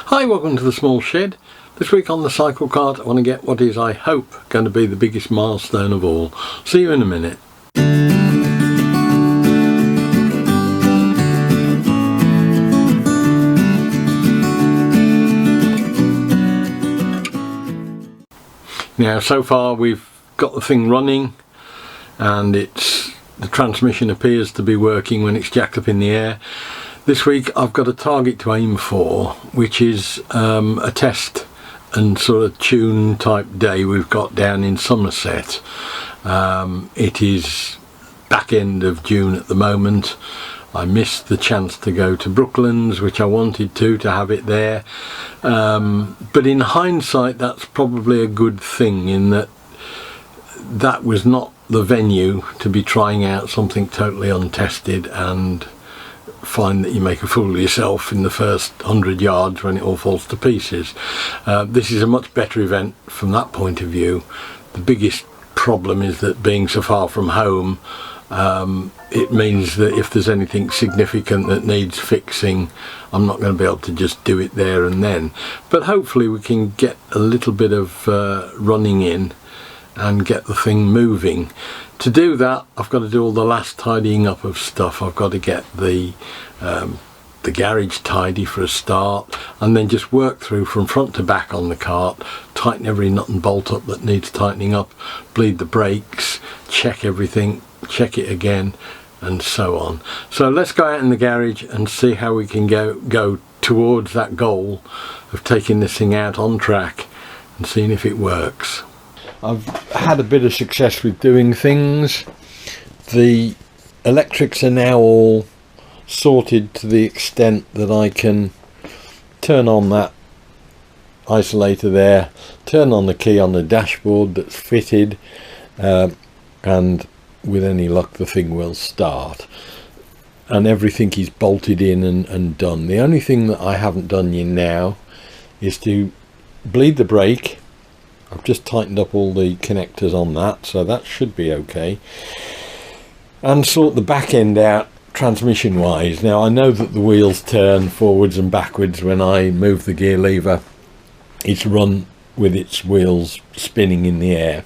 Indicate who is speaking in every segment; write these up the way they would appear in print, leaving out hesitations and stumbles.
Speaker 1: Hi, welcome to the small shed. This week on the Cyclekart I want to get what is, I hope, going to be the biggest milestone of all. See you in a minute. Now, so far we've got the thing running and the transmission appears to be working when it's jacked up in the air. This week I've got a target to aim for, which is a test and sort of tune type day we've got down in Somerset. It is back end of June at the moment. I missed the chance to go to Brooklands, which I wanted to have it there. But in hindsight, that's probably a good thing, in that was not the venue to be trying out something totally untested and find that you make a fool of yourself in the first 100 yards when it all falls to pieces. This is a much better event from that point of view. The biggest problem is that being so far from home, it means that if there's anything significant that needs fixing, I'm not going to be able to just do it there and then. But hopefully we can get a little bit of running in and get the thing moving. To do that, I've got to do all the last tidying up of stuff. I've got to get the garage tidy for a start, and then just work through from front to back on the cart, tighten every nut and bolt up that needs tightening up, bleed the brakes, check everything, check it again, and so on. So let's go out in the garage and see how we can go towards that goal of taking this thing out on track and seeing if it works. I've had a bit of success with doing things. The electrics are now all sorted to the extent that I can turn on that isolator there, turn on the key on the dashboard that's fitted, and with any luck the thing will start, and everything is bolted in and done. The only thing that I haven't done yet now is to bleed the brake. I've just tightened up all the connectors on that, so that should be okay, and sort the back end out transmission wise. Now, I know that the wheels turn forwards and backwards when I move the gear lever. It's run with its wheels spinning in the air,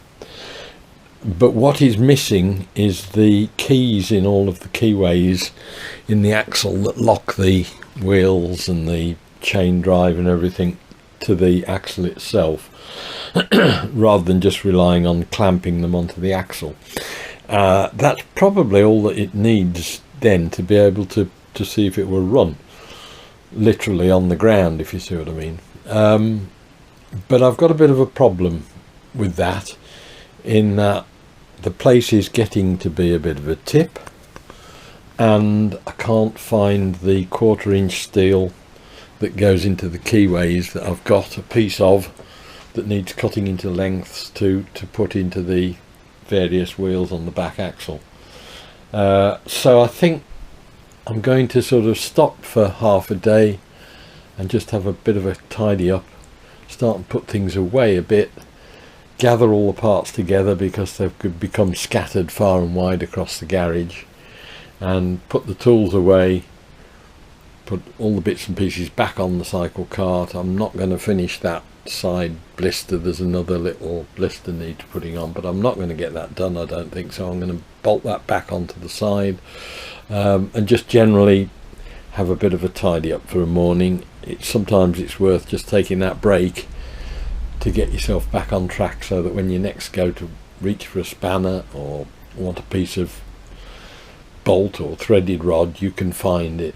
Speaker 1: but what is missing is the keys in all of the keyways in the axle that lock the wheels and the chain drive and everything to the axle itself, rather than just relying on clamping them onto the axle. That's probably all that it needs then to be able to see if it will run literally on the ground, if you see what I mean. But I've got a bit of a problem with that, in that the place is getting to be a bit of a tip, and I can't find the 1/4 inch steel that goes into the keyways that I've got a piece of that needs cutting into lengths to put into the various wheels on the back axle. So I think I'm going to sort of stop for half a day and just have a bit of a tidy up, start and put things away a bit, gather all the parts together because they've become scattered far and wide across the garage, and put the tools away, put all the bits and pieces back on the Cyclekart. I'm not going to finish that side blister. There's another little blister needs putting on, but I'm not going to get that done, I don't think, so I'm going to bolt that back onto the side, and just generally have a bit of a tidy up for a morning. Sometimes it's worth just taking that break to get yourself back on track, so that when you next go to reach for a spanner or want a piece of bolt or threaded rod, you can find it.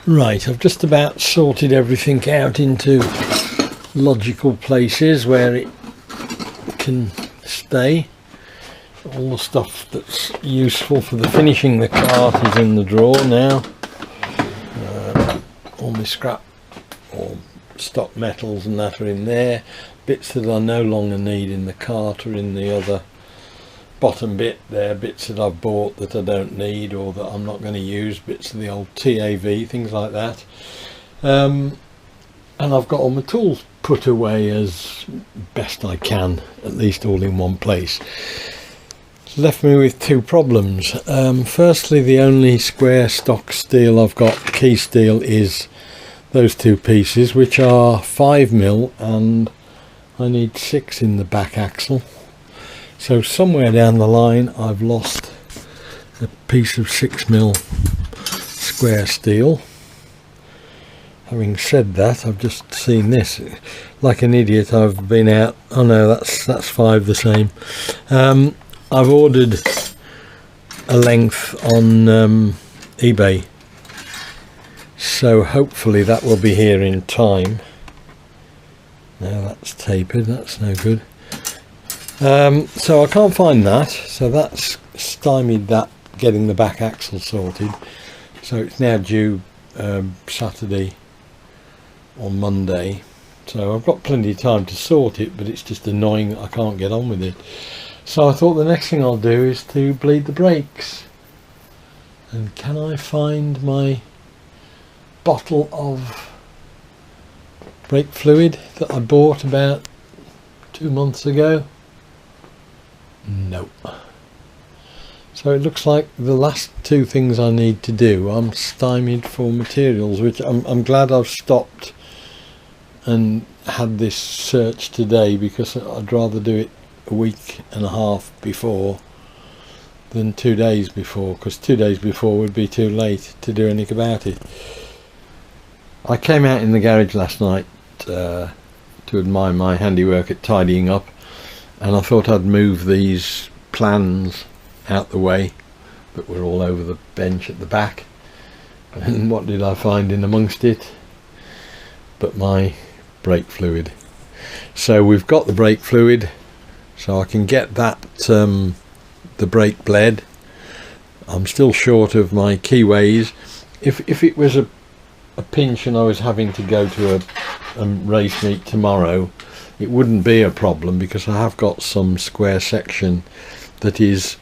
Speaker 1: Right, I've just about sorted everything out into logical places where it can stay. All the stuff that's useful for the finishing the cart is in the drawer now. All my scrap or stock metals and that are in there. Bits that I no longer need in the cart are in the other bottom bit there. Bits that I've bought that I don't need or that I'm not going to use. Bits of the old TAV, things like that. And I've got all my tools put away as best I can, at least all in one place. It's left me with two problems. Firstly, the only square stock steel I've got, key steel, is those two pieces, which are 5mm, and I need 6 in the back axle. So somewhere down the line I've lost a piece of 6mm square steel. Having said that, I've just seen this. Like an idiot, I've been out. Oh no, that's 5 the same. I've ordered a length on eBay, so hopefully that will be here in time. Now that's tapered, that's no good. So I can't find that, so that's stymied that getting the back axle sorted. So it's now due Saturday or Monday, so I've got plenty of time to sort it, but it's just annoying that I can't get on with it. So I thought the next thing I'll do is to bleed the brakes. And can I find my bottle of brake fluid that I bought about 2 months ago? No. So it looks like the last two things I need to do, I'm stymied for materials, which I'm glad I've stopped and had this search today, because I'd rather do it a week and a half before than 2 days before, because 2 days before would be too late to do anything about it. I came out in the garage last night to admire my handiwork at tidying up, and I thought I'd move these plans out the way that were all over the bench at the back, and what did I find in amongst it but my brake fluid. So we've got the brake fluid, so I can get that the brake bled. I'm still short of my keyways. If it was a pinch and I was having to go to a race meet tomorrow, it wouldn't be a problem, because I have got some square section that is,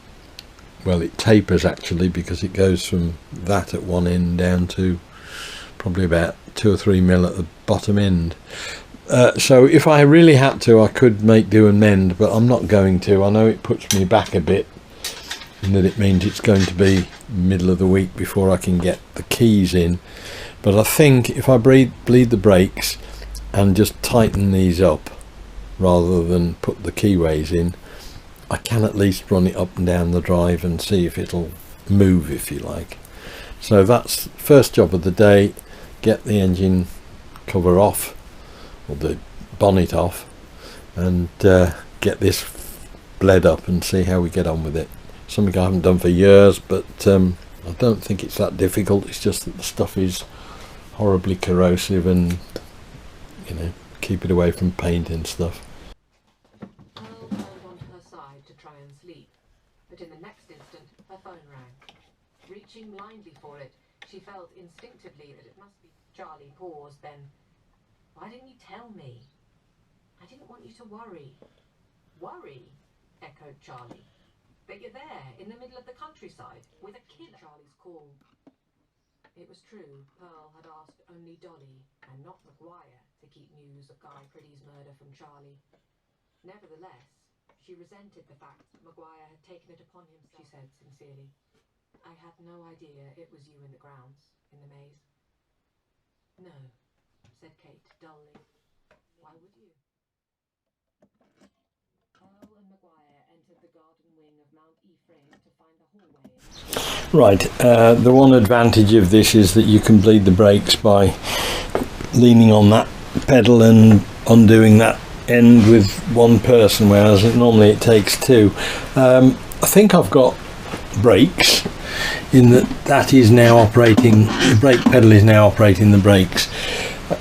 Speaker 1: well, it tapers actually, because it goes from that at one end down to probably about 2 or 3mm at the bottom end. So if I really had to, I could make do and mend, but I'm not going to. I know it puts me back a bit, and that it means it's going to be middle of the week before I can get the keys in. But I think if I bleed the brakes and just tighten these up rather than put the keyways in, I can at least run it up and down the drive and see if it'll move, if you like. So that's the first job of the day. Get the engine cover off, or the bonnet off, and get this bled up and see how we get on with it. Something I haven't done for years, but I don't think it's that difficult. It's just that the stuff is horribly corrosive, and you know, keep it away from paint and stuff.
Speaker 2: Pearl held onto her side to try and sleep, but in the next instant her phone rang. Reaching blindly for it, she felt instinctively that it must be. Charlie paused, then, "Why didn't you tell me? I didn't want you to worry." "Worry?" echoed Charlie. "But you're there, in the middle of the countryside, with a killer." Charlie's call. It was true, Pearl had asked only Dolly, and not Maguire, to keep news of Guy Priddy's murder from Charlie. Nevertheless, she resented the fact Maguire had taken it upon himself. She said sincerely, "I had no idea it was you in the grounds, in the maze." "No," said Kate dully. "Why would you?" Pearl and Maguire entered the garden wing of Mount Ephraim to find the hallway.
Speaker 1: Right, the one advantage of this is that you can bleed the brakes by leaning on that pedal and undoing that end with one person, whereas normally it takes two. I think I've got brakes, in that is now operating, the brake pedal is now operating the brakes.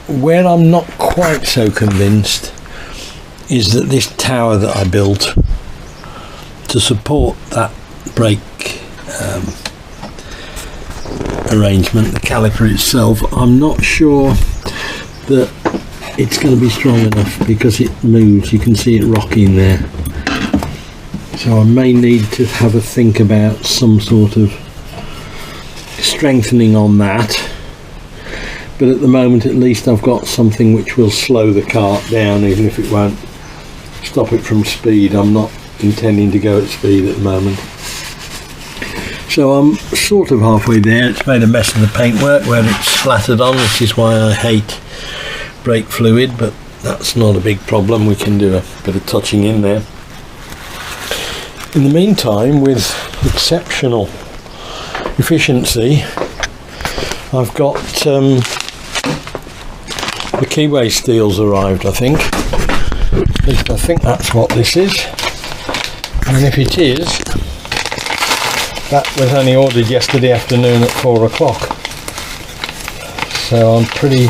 Speaker 1: Where I'm not quite so convinced is that this tower that I built to support that brake arrangement, the caliper itself, I'm not sure that it's going to be strong enough because it moves. You can see it rocking there. So I may need to have a think about some sort of strengthening on that. But at the moment, at least I've got something which will slow the cart down, even if it won't stop it from speed. I'm not intending to go at speed at the moment. So I'm sort of halfway there. It's made a mess of the paintwork where it's splattered on, which is why I hate brake fluid, but that's not a big problem. We can do a bit of touching in there. In the meantime, with exceptional efficiency, I've got the keyway steels arrived, I think. At least I think that's what this is. And if it is, that was only ordered yesterday afternoon at 4 o'clock. So I'm pretty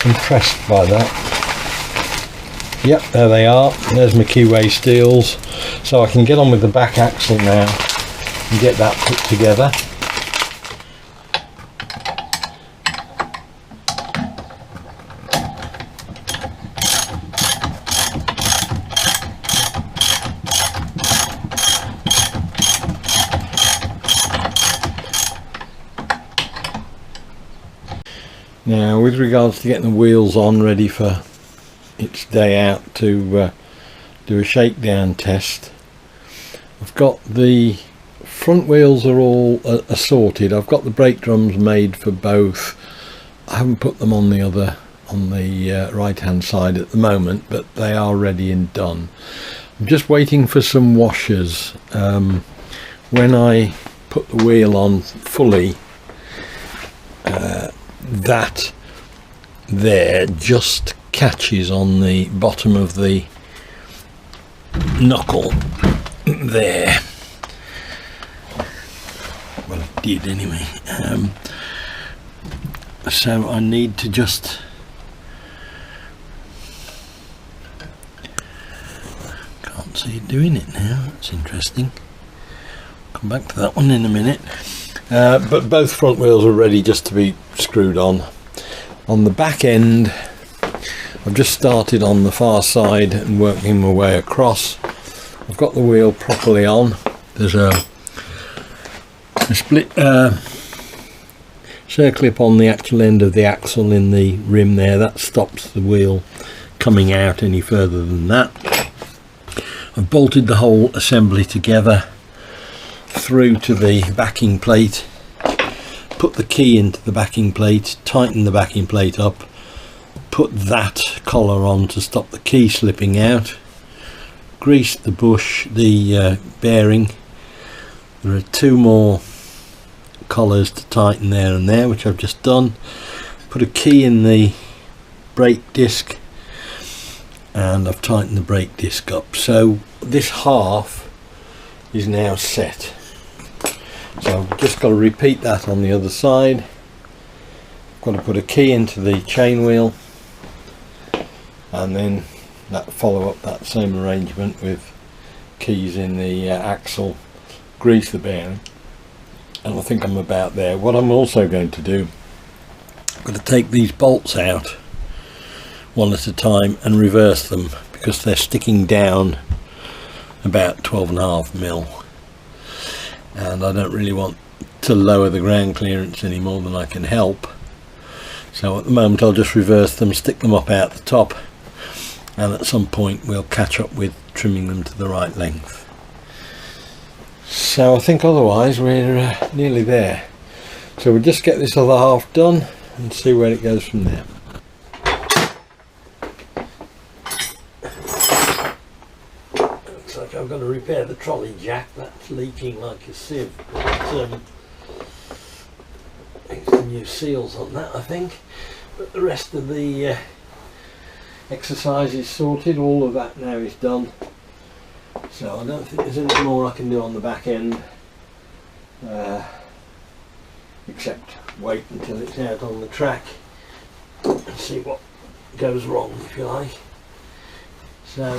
Speaker 1: impressed by that. Yep, there they are. There's my keyway steels. So I can get on with the back axle now and get that put together. Now, with regards to getting the wheels on ready for its day out to do a shakedown test, I've got the front wheels are all assorted. I've got the brake drums made for both. I haven't put them on the right hand side at the moment, but they are ready and done. I'm just waiting for some washers. When I put the wheel on fully, that there just catches on the bottom of the knuckle there. Well, it did anyway. So I need to just can't see it doing it now. That's interesting. Come back to that one in a minute. But both front wheels are ready just to be screwed on. On the back end, I've just started on the far side and working my way across. I've got the wheel properly on. There's a split circlip on the actual end of the axle in the rim there. That stops the wheel coming out any further than that. I've bolted the whole assembly together through to the backing plate, put the key into the backing plate, tighten the backing plate up, put that collar on to stop the key slipping out, grease the bush, the bearing. There are two more collars to tighten there and there, which I've just done. Put a key in the brake disc and I've tightened the brake disc up. So this half is now set. So I've just got to repeat that on the other side. I've got to put a key into the chain wheel and then follow up that same arrangement with keys in the axle, grease the bearing, and I think I'm about there. What I'm also going to do, I'm going to take these bolts out one at a time and reverse them because they're sticking down about 12.5 mil. And I don't really want to lower the ground clearance any more than I can help. So at the moment I'll just reverse them, stick them up out the top, and at some point we'll catch up with trimming them to the right length. So I think otherwise we're nearly there. So we'll just get this other half done and see where it goes from there. I've got to repair the trolley jack, that's leaking like a sieve, but some new seals on that I think, but the rest of the exercise is sorted. All of that now is done, so I don't think there's anything more I can do on the back end. except wait until it's out on the track and see what goes wrong, if you like. So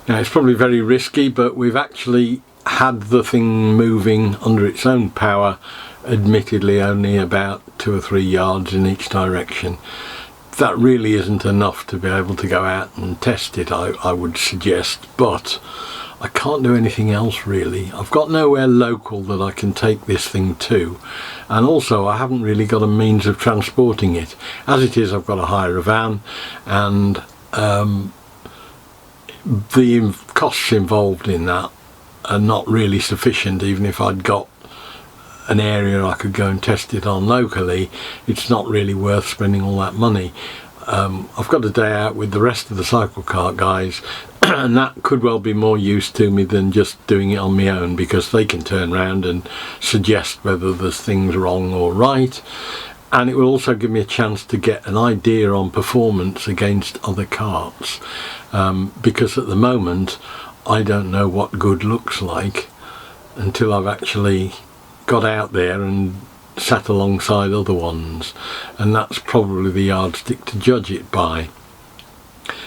Speaker 1: now it's probably very risky, but we've actually had the thing moving under its own power, admittedly only about 2 or 3 yards in each direction. That really isn't enough to be able to go out and test it, I would suggest, but I can't do anything else really. I've got nowhere local that I can take this thing to, and also I haven't really got a means of transporting it. As it is, I've got to hire a van, and the costs involved in that are not really sufficient. Even if I'd got an area I could go and test it on locally, it's not really worth spending all that money. I've got a day out with the rest of the Cyclekart guys and that could well be more use to me than just doing it on my own, because they can turn around and suggest whether there's things wrong or right, and it will also give me a chance to get an idea on performance against other carts, because at the moment I don't know what good looks like until I've actually got out there and sat alongside other ones, and that's probably the yardstick to judge it by.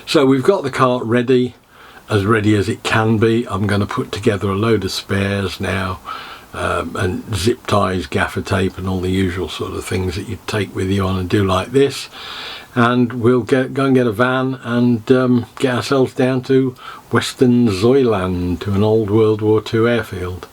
Speaker 1: So we've got the cart ready as it can be. I'm going to put together a load of spares now, and zip ties, gaffer tape and all the usual sort of things that you'd take with you on and do like this, and we'll go and get a van and get ourselves down to Western Zoyland, to an old World War II airfield.